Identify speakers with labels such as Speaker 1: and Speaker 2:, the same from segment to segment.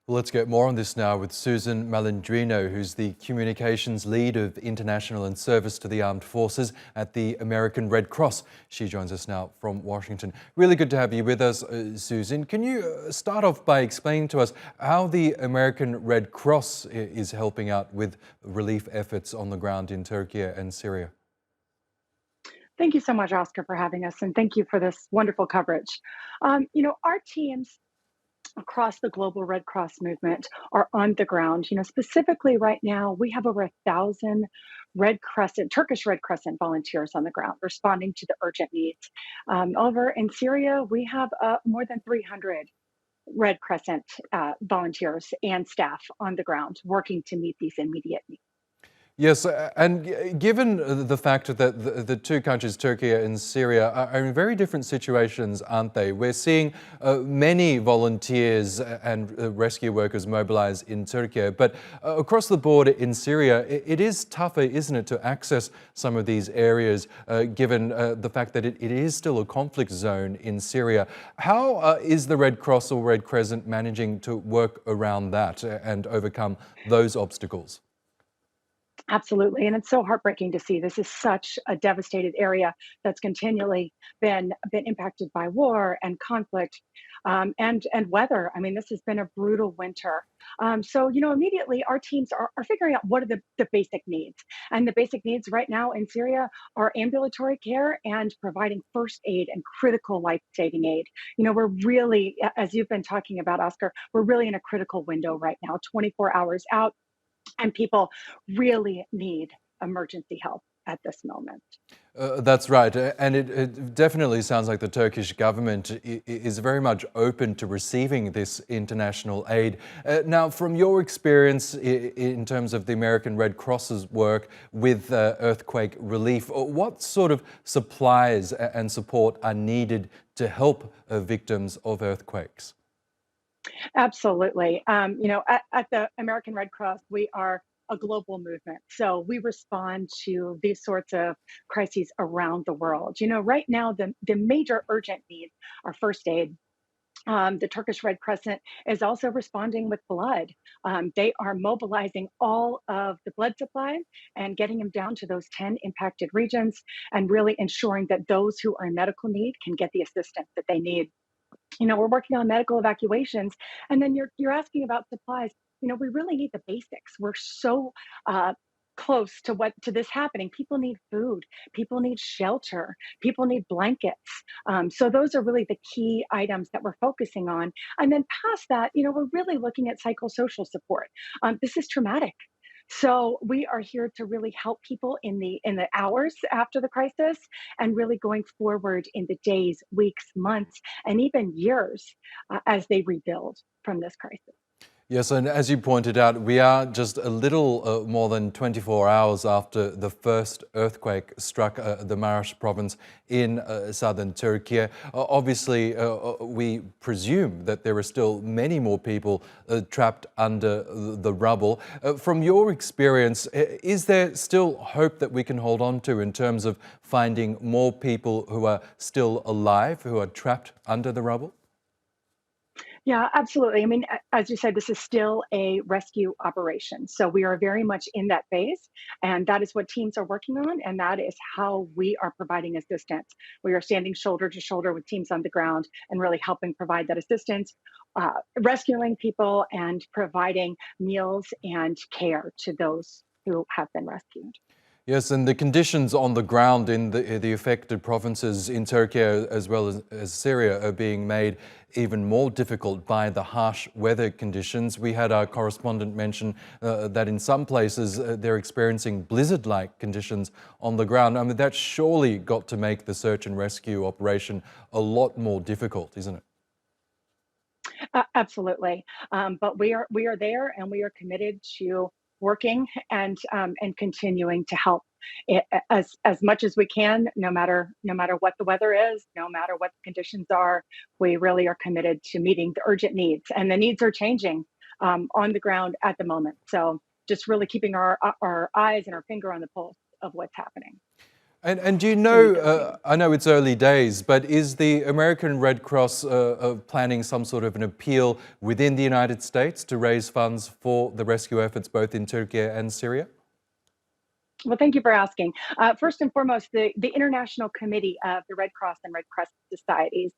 Speaker 1: Well, let's get more on this now with Susan Malandrino, who's the communications lead of international and service to the armed forces at the American Red Cross. She joins us now from Washington. Really good to have you with us, Susan. Can you start off by explaining to us how the American Red Cross is helping out with relief efforts on the ground in Turkey and Syria?
Speaker 2: Thank you so much, Oscar, for having us, and thank you for this wonderful coverage. Our teams across the global Red Cross movement are on the ground. Specifically right now, we have over 1,000 Turkish Red Crescent volunteers on the ground responding to the urgent needs. Over in Syria, we have more than 300 Red Crescent volunteers and staff on the ground working to meet these immediate needs.
Speaker 1: Yes, and given the fact that the two countries, Turkey and Syria, are in very different situations, aren't they? We're seeing many volunteers and rescue workers mobilize in Turkey, but across the board in Syria, it is tougher, isn't it, to access some of these areas, given the fact that it is still a conflict zone in Syria. How is the Red Cross or Red Crescent managing to work around that and overcome those obstacles?
Speaker 2: Absolutely, and it's so heartbreaking to see. This is such a devastated area that's continually been impacted by war and conflict, and weather. I mean, this has been a brutal winter. Immediately our teams are figuring out what are the basic needs, and the basic needs right now in Syria are ambulatory care and providing first aid and critical life-saving aid. We're really, as you've been talking about, Oscar, we're really in a critical window right now, 24 hours out, and people really need emergency help at this moment.
Speaker 1: That's right, and it definitely sounds like the Turkish government is very much open to receiving this international aid. Now, from your experience in terms of the American Red Cross's work with earthquake relief, what sort of supplies and support are needed to help victims of earthquakes?
Speaker 2: Absolutely. At the American Red Cross, we are a global movement. So we respond to these sorts of crises around the world. Right now, the major urgent needs are first aid. The Turkish Red Crescent is also responding with blood. They are mobilizing all of the blood supply and getting them down to those 10 impacted regions and really ensuring that those who are in medical need can get the assistance that they need. We're working on medical evacuations, and then you're asking about supplies. We really need the basics. We're so uh, close to this happening. People need food, people need shelter, people need blankets. So those are really the key items that we're focusing on. And then past that, we're really looking at psychosocial support. This is traumatic. So we are here to really help people in the hours after the crisis and really going forward in the days, weeks, months, and even years as they rebuild from this crisis.
Speaker 1: Yes, and as you pointed out, we are just a little more than 24 hours after the first earthquake struck the Maraş province in southern Turkey. Obviously, we presume that there are still many more people trapped under the rubble. From your experience, is there still hope that we can hold on to in terms of finding more people who are still alive, who are trapped under the rubble?
Speaker 2: Yeah, absolutely. I mean, as you said, this is still a rescue operation. So we are very much in that phase, and that is what teams are working on, and that is how we are providing assistance. We are standing shoulder to shoulder with teams on the ground and really helping provide that assistance, rescuing people and providing meals and care to those who have been rescued.
Speaker 1: Yes, and the conditions on the ground in the affected provinces in Turkey as well as Syria are being made even more difficult by the harsh weather conditions. We had our correspondent mention that in some places they're experiencing blizzard-like conditions on the ground. I mean, that's surely got to make the search and rescue operation a lot more difficult, isn't it?
Speaker 2: Absolutely. But we are there, and we are committed to working and continuing to help as much as we can, no matter what the weather is, no matter what the conditions are. We really are committed to meeting the urgent needs, and the needs are changing on the ground at the moment. So just really keeping our eyes and our finger on the pulse of what's happening.
Speaker 1: And do you
Speaker 2: So
Speaker 1: know,
Speaker 2: we donate.
Speaker 1: I know it's early days, but is the American Red Cross planning some sort of an appeal within the United States to raise funds for the rescue efforts both in Turkey and Syria?
Speaker 2: Well, thank you for asking. First and foremost, the International Committee of the Red Cross and Red Crescent Societies,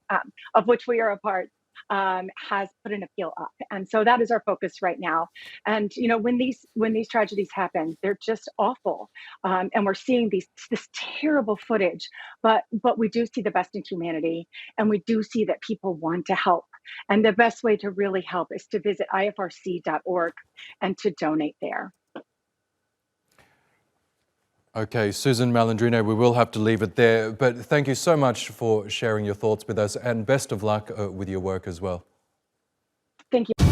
Speaker 2: of which we are a part, has put an appeal up, and so that is our focus right now. And you know, when these tragedies happen, they're just awful, and we're seeing this terrible footage. But we do see the best in humanity, and we do see that people want to help. And the best way to really help is to visit ifrc.org and to donate there.
Speaker 1: Okay, Susan Malandrino, we will have to leave it there, but thank you so much for sharing your thoughts with us and best of luck with your work as well.
Speaker 2: Thank you.